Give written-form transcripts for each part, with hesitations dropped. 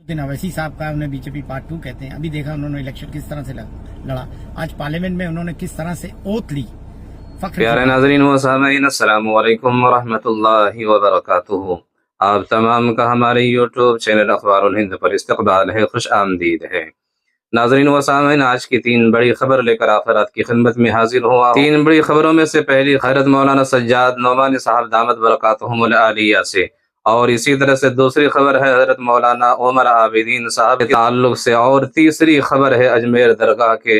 दिन अवैसी साहब का उन्हें बीजेपी पार्ट 2 कहते हैं। अभी देखा उन्होंने इलेक्शन किस तरह से लड़ा, आज पार्लियामेंट में उन्होंने किस तरह से ओथ ली। प्यारे नाज़रीन व सामीन, अस्सलाम वालेकुम व रहमतुल्लाहि व बरकातुहू। आप तमाम का हमारे यूट्यूब चैनल अखबारुल हिंद पर इस्तकबाल है, खुश आमदीद है। नाज़रीन व सामीन, आज की 3 बड़ी खबर लेकर आखिरात की खिदमत में हाजिर हुआ। 3 बड़ी खबरों में से पहली हज़रत मौलाना सज्जाद नोमानी साहब दामत बरकातुहुमुल आलिया से, और इसी तरह से दूसरी खबर है हज़रत मौलाना उमर आबिदीन साहब के ताल्लुक से, और तीसरी खबर है अजमेर दरगाह के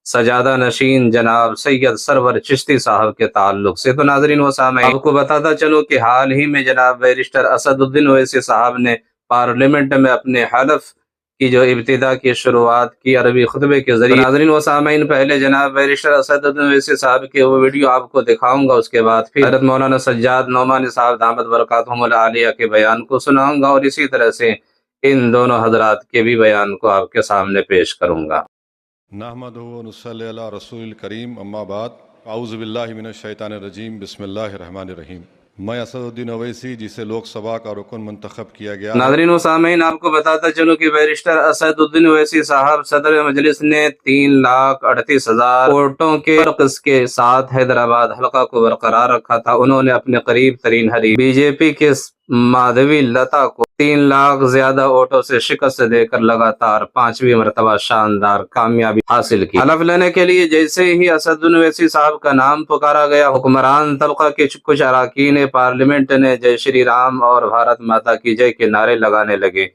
सजादा नशीन जनाब सैयद सरवर चिश्ती साहब के ताल्लुक से। तो नाज़रीन व सामीन, आपको बताता चलूं कि हाल ही में जनाब बैरिस्टर असदुद्दीन ओवैसी साहब ने पार्लियामेंट में अपने हलफ की जो इब्तिदा की शुरुआत की अरबी खुतबे के जरिए। नाज़रीन व सामीन, पहले जनाब बैरिस्टर असदुद्दीन ओवैसी साहब के वो वीडियो आपको दिखाऊंगा, उसके बाद फिर हज़रत मौलाना सज्जाद नोमानी साहब दामत बरकातुहुमुल आलिया के बयान को सुनाऊंगा, और इसी तरह से इन दोनों हजरात के भी बयान को आपके सामने पेश करूंगा। नहमदुहु व नुसल्ली अला रसूलिल करीम, अम्मा बाद, आऊज़ु बिल्लाहि मिनश शैतानिर रजीम, बिस्मिल्लाहिर रहमानिर रहीम। मैं असदुद्दीन ओवैसी, जिसे लोकसभा का रुकन मुंतखब किया गया। नाज़रीन व सामीन, आपको बताता चलूं कि बैरिस्टर असदुद्दीन ओवैसी साहब सदर मजलिस ने 3,38,000 वोटों के फर्क के साथ हैदराबाद हलका को बरकरार रखा था। उन्होंने अपने करीब तरीन हरीफ बीजेपी के माधवी लता को 3 लाख ज्यादा वोटों से शिकस्त देकर लगातार 5वीं मरतबा शानदार कामयाबी हासिल की। हलफ लेने के लिए जैसे ही असदुद्दीन ओवैसी साहब का नाम पुकारा गया, हुक्मरान तबका के कुछ अरकान पार्लियामेंट ने जय श्री राम और भारत माता की जय के नारे लगाने लगे।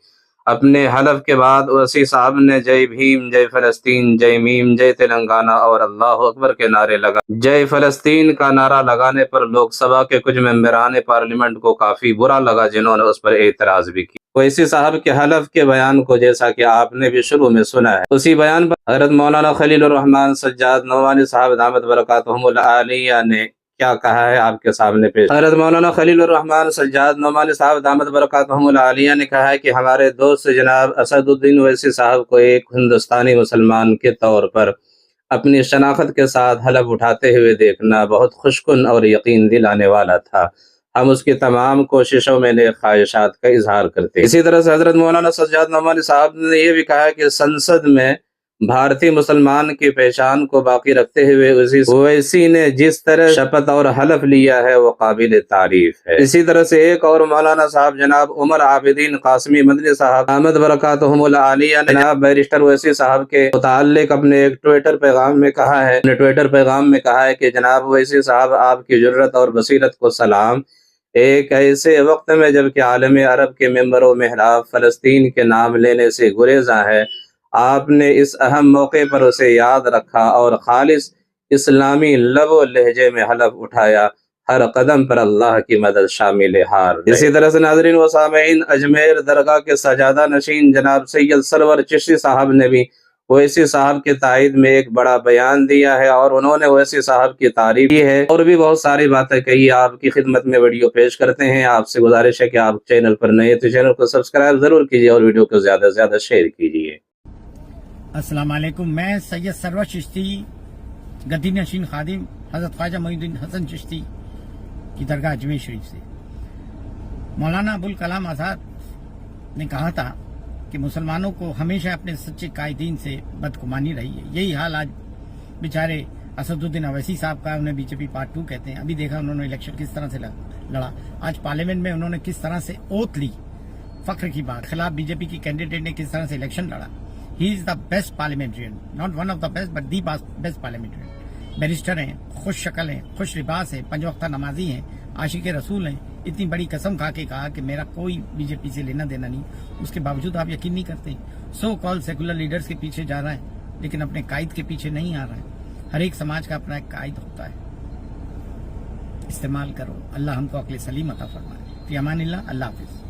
अपने हलफ के बाद ओवैसी साहब ने जय भीम, जय फलस्तीन, जय मीम, जय तेलंगाना और अल्लाह अकबर के नारे लगा। जय फलस्तीन का नारा लगाने पर लोकसभा के कुछ मेंबरान पार्लियामेंट को काफी बुरा लगा, जिन्होंने उस पर एतराज भी किया। ओवैसी साहब के हलफ के बयान को जैसा कि आपने भी शुरू में सुना है, उसी बयान पर हज़रत मौलाना खलीलुर रहमान सज्जाद नोमानी साहब दामत बरकातुहुमुल आलिया ने क्या कहा है आपके सामने पेश। हज़रत मौलाना खलीलुर रहमान सज्जाद नोमानी साहब दामत बरकातुहुमुल आलिया ने कहा है कि हमारे दोस्त जनाब असदुद्दीन ओवैसी साहब को एक हिंदुस्तानी मुसलमान के तौर पर अपनी शनाख्त के साथ हलफ उठाते हुए देखना बहुत खुशकुन और यकीन दिलाने वाला था। हम उसकी तमाम कोशिशों में नेक ख्वाहिशात का इजहार करते हैं। इसी तरह से हज़रत मौलाना सज्जाद नोमानी साहब ने यह भी कहा कि संसद में भारतीय मुसलमान की पहचान को बाकी रखते हुए ओवैसी ने जिस तरह शपथ और हलफ लिया है वो काबिल तारीफ है। इसी तरह से एक और मौलाना साहब जनाब उमर आबिदीन कासमी मदनी साहब दामत बरकातुहुमुल आलिया ने जनाब बैरिस्टर ओवैसी साहब के मुताल्लिक अपने एक ट्विटर पैगाम में कहा है कि जनाब ओवैसी साहब, आपकी जुर्रत और बसीरत को सलाम। एक ऐसे वक्त में जबकि आलम अरब के मेंबरों महराब फलस्तीन के नाम लेने से गुरेजा है, आपने इस अहम मौके पर उसे याद रखा और खालिस इस्लामी लबो लहजे में हलफ उठाया। हर कदम पर अल्लाह की मदद शामिल हार। इसी तरह से नाज़रीन व सामीन, अजमेर दरगाह के सजादा नशीन जनाब सैयद सरवर चिश्ती साहब ने भी ओवैसी साहब के तायद में एक बड़ा बयान दिया है, और उन्होंने ओवैसी साहब की तारीफ की है और भी बहुत सारी बातें कही। आपकी खिदमत में वीडियो पेश करते हैं। आपसे गुजारिश है कि आप चैनल पर नए तो चैनल को सब्सक्राइब जरूर कीजिए और वीडियो को ज्यादा से ज्यादा शेयर कीजिए। अस्सलाम वालेकुम, मैं सैयद सरवर चिश्ती गद्दी नशीन खादिम हज़रत ख्वाजा मोइनुद्दीन हसन चिश्ती की दरगाह अजमेर शरीफ से। मौलाना अबुल कलाम आज़ाद ने कहा था कि मुसलमानों को हमेशा अपने सच्चे कायदीन से बदगुमानी रही है। यही हाल आज बेचारे असदुद्दीन ओवैसी साहब का, उन्हें बीजेपी पार्ट 2 कहते हैं। अभी देखा उन्होंने इलेक्शन किस तरह से लड़ा, आज पार्लियामेंट में उन्होंने किस तरह से ओथ ली। फख्र की बात, खिलाफ बीजेपी की कैंडिडेट ने किस तरह से इलेक्शन लड़ा। He is the best parliamentarian, not one of the best but the best parliamentarian. Barrister हैं, खुश शक्ल हैं, खुश लिबास है, 5 वक्ता नमाजी हैं, आशिक रसूल हैं। इतनी बड़ी कसम खा के कहा कि मेरा कोई बीजेपी से लेना देना नहीं, उसके बावजूद आप यकीन नहीं करते। सो कॉल सेकुलर लीडर्स के पीछे जा रहा है, लेकिन अपने कायद के पीछे नहीं आ रहा है। हर एक समाज का अपना एक कायद होता है, इस्तेमाल करो। अल्लाह हमको अक्ल सलीम अता फरमाए। फी अमानिल्लाह, अल्लाह हाफिज़।